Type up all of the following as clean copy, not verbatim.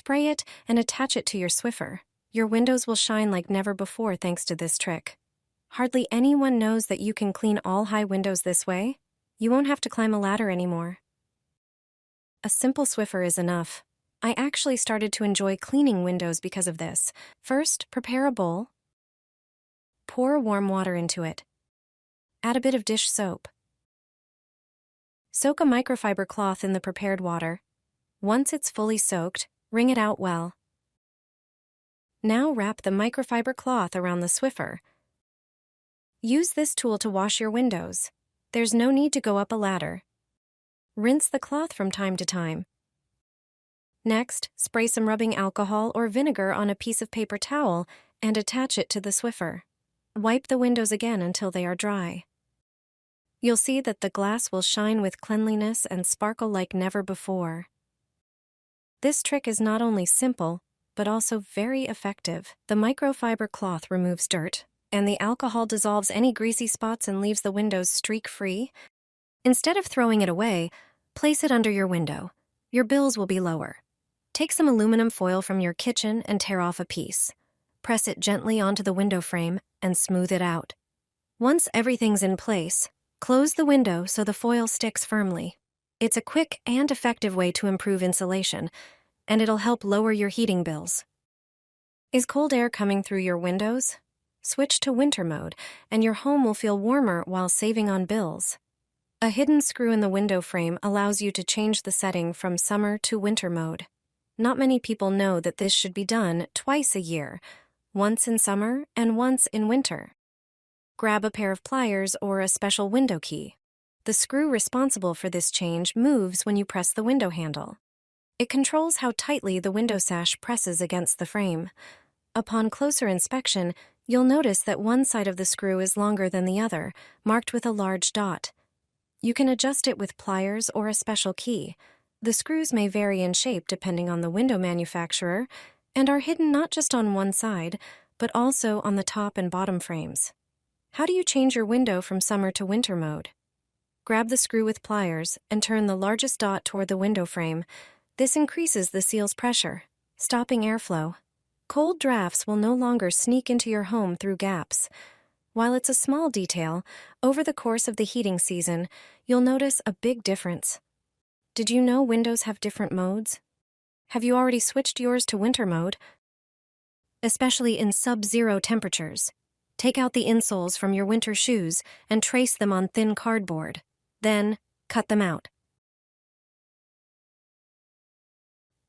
Spray it and attach it to your Swiffer. Your windows will shine like never before thanks to this trick. Hardly anyone knows that you can clean all high windows this way. You won't have to climb a ladder anymore. A simple Swiffer is enough. I actually started to enjoy cleaning windows because of this. First, prepare a bowl. Pour warm water into it. Add a bit of dish soap. Soak a microfiber cloth in the prepared water. Once it's fully soaked, wring it out well. Now wrap the microfiber cloth around the Swiffer. Use this tool to wash your windows. There's no need to go up a ladder. Rinse the cloth from time to time. Next, spray some rubbing alcohol or vinegar on a piece of paper towel and attach it to the Swiffer. Wipe the windows again until they are dry. You'll see that the glass will shine with cleanliness and sparkle like never before. This trick is not only simple, but also very effective. The microfiber cloth removes dirt, and the alcohol dissolves any greasy spots and leaves the windows streak-free. Instead of throwing it away, place it under your window. Your bills will be lower. Take some aluminum foil from your kitchen and tear off a piece. Press it gently onto the window frame and smooth it out. Once everything's in place, close the window so the foil sticks firmly. It's a quick and effective way to improve insulation, and it'll help lower your heating bills. Is cold air coming through your windows? Switch to winter mode, and your home will feel warmer while saving on bills. A hidden screw in the window frame allows you to change the setting from summer to winter mode. Not many people know that this should be done twice a year, once in summer and once in winter. Grab a pair of pliers or a special window key. The screw responsible for this change moves when you press the window handle. It controls how tightly the window sash presses against the frame. Upon closer inspection, you'll notice that one side of the screw is longer than the other, marked with a large dot. You can adjust it with pliers or a special key. The screws may vary in shape depending on the window manufacturer, and are hidden not just on one side, but also on the top and bottom frames. How do you change your window from summer to winter mode? Grab the screw with pliers and turn the largest dot toward the window frame. This increases the seal's pressure, stopping airflow. Cold drafts will no longer sneak into your home through gaps. While it's a small detail, over the course of the heating season, you'll notice a big difference. Did you know windows have different modes? Have you already switched yours to winter mode? Especially in sub-zero temperatures. Take out the insoles from your winter shoes and trace them on thin cardboard. Then, cut them out.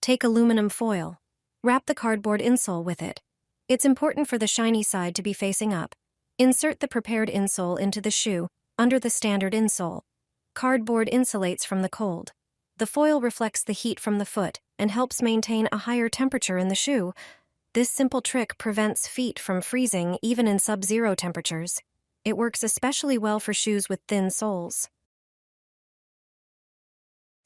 Take aluminum foil. Wrap the cardboard insole with it. It's important for the shiny side to be facing up. Insert the prepared insole into the shoe, under the standard insole. Cardboard insulates from the cold. The foil reflects the heat from the foot and helps maintain a higher temperature in the shoe. This simple trick prevents feet from freezing even in sub-zero temperatures. It works especially well for shoes with thin soles.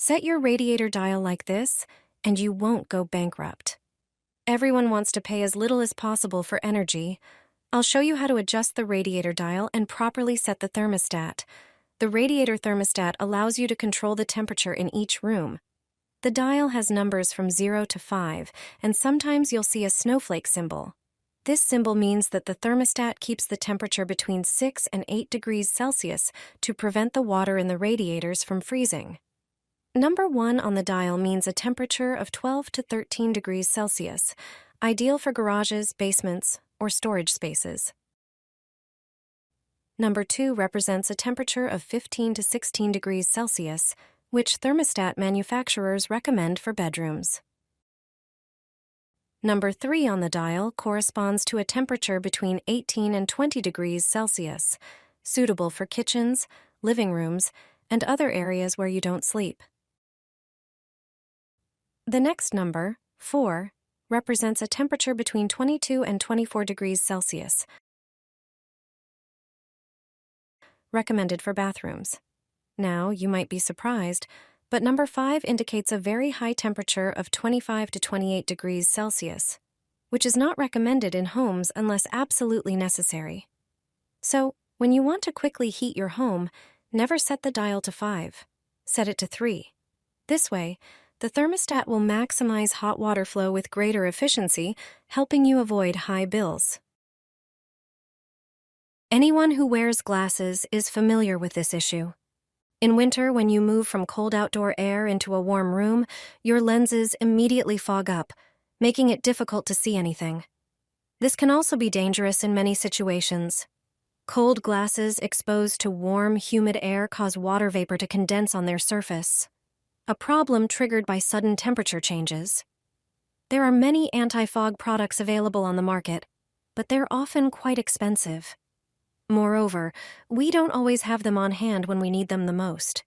Set your radiator dial like this, and you won't go bankrupt. Everyone wants to pay as little as possible for energy. I'll show you how to adjust the radiator dial and properly set the thermostat. The radiator thermostat allows you to control the temperature in each room. The dial has numbers from 0 to 5, and sometimes you'll see a snowflake symbol. This symbol means that the thermostat keeps the temperature between 6 and 8 degrees Celsius to prevent the water in the radiators from freezing. Number 1 on the dial means a temperature of 12 to 13 degrees Celsius, ideal for garages, basements, or storage spaces. Number 2 represents a temperature of 15 to 16 degrees Celsius, which thermostat manufacturers recommend for bedrooms. Number 3 on the dial corresponds to a temperature between 18 and 20 degrees Celsius, suitable for kitchens, living rooms, and other areas where you don't sleep. The next number, 4, represents a temperature between 22 and 24 degrees Celsius, recommended for bathrooms. Now, you might be surprised, but number 5 indicates a very high temperature of 25 to 28 degrees Celsius, which is not recommended in homes unless absolutely necessary. So, when you want to quickly heat your home, never set the dial to 5. Set it to 3. This way, The thermostat will maximize hot water flow with greater efficiency, helping you avoid high bills. Anyone who wears glasses is familiar with this issue. In winter, when you move from cold outdoor air into a warm room, your lenses immediately fog up, making it difficult to see anything. This can also be dangerous in many situations. Cold glasses exposed to warm, humid air cause water vapor to condense on their surface, a problem triggered by sudden temperature changes. There are many anti-fog products available on the market, but they're often quite expensive. Moreover, we don't always have them on hand when we need them the most.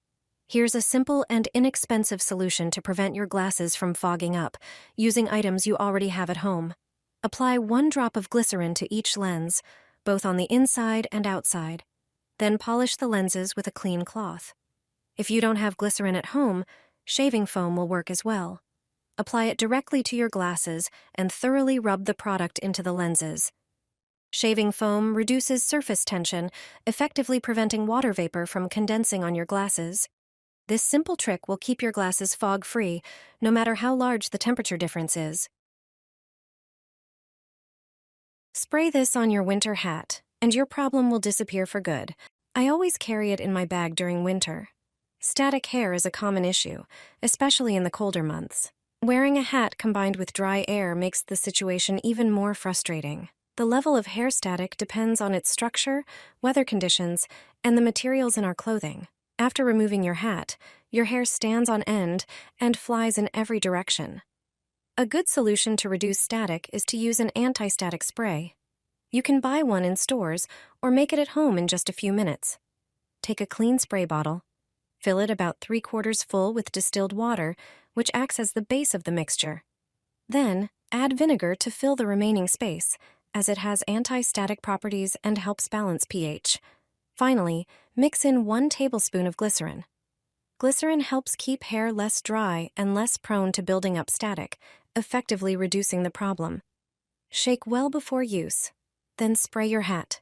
Here's a simple and inexpensive solution to prevent your glasses from fogging up, using items you already have at home. Apply 1 drop of glycerin to each lens, both on the inside and outside. Then polish the lenses with a clean cloth. If you don't have glycerin at home, shaving foam will work as well. Apply it directly to your glasses and thoroughly rub the product into the lenses. Shaving foam reduces surface tension, effectively preventing water vapor from condensing on your glasses. This simple trick will keep your glasses fog-free, no matter how large the temperature difference is. Spray this on your winter hat, and your problem will disappear for good. I always carry it in my bag during winter. Static hair is a common issue, especially in the colder months. Wearing a hat combined with dry air makes the situation even more frustrating. The level of hair static depends on its structure, weather conditions, and the materials in our clothing. After removing your hat, your hair stands on end and flies in every direction. A good solution to reduce static is to use an anti-static spray. You can buy one in stores or make it at home in just a few minutes. Take a clean spray bottle, fill it about 3/4 full with distilled water, which acts as the base of the mixture. Then, add vinegar to fill the remaining space, as it has anti-static properties and helps balance pH. Finally, mix in 1 tablespoon of glycerin. Glycerin helps keep hair less dry and less prone to building up static, effectively reducing the problem. Shake well before use, then spray your hat.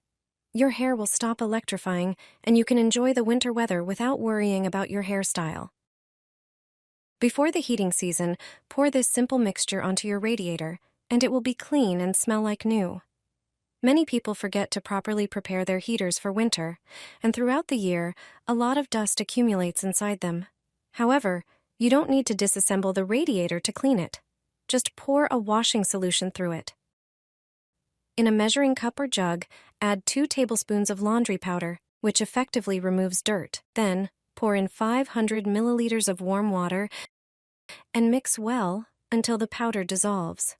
Your hair will stop electrifying, and you can enjoy the winter weather without worrying about your hairstyle. Before the heating season, pour this simple mixture onto your radiator, and it will be clean and smell like new. Many people forget to properly prepare their heaters for winter, and throughout the year, a lot of dust accumulates inside them. However, you don't need to disassemble the radiator to clean it. Just pour a washing solution through it. In a measuring cup or jug, add 2 tablespoons of laundry powder, which effectively removes dirt. Then, pour in 500 milliliters of warm water and mix well until the powder dissolves.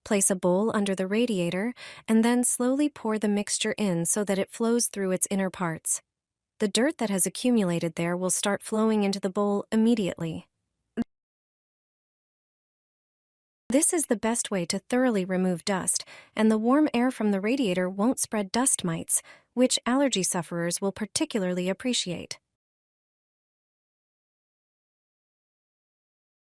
Place a bowl under the radiator and then slowly pour the mixture in so that it flows through its inner parts. The dirt that has accumulated there will start flowing into the bowl immediately. This is the best way to thoroughly remove dust, and the warm air from the radiator won't spread dust mites, which allergy sufferers will particularly appreciate.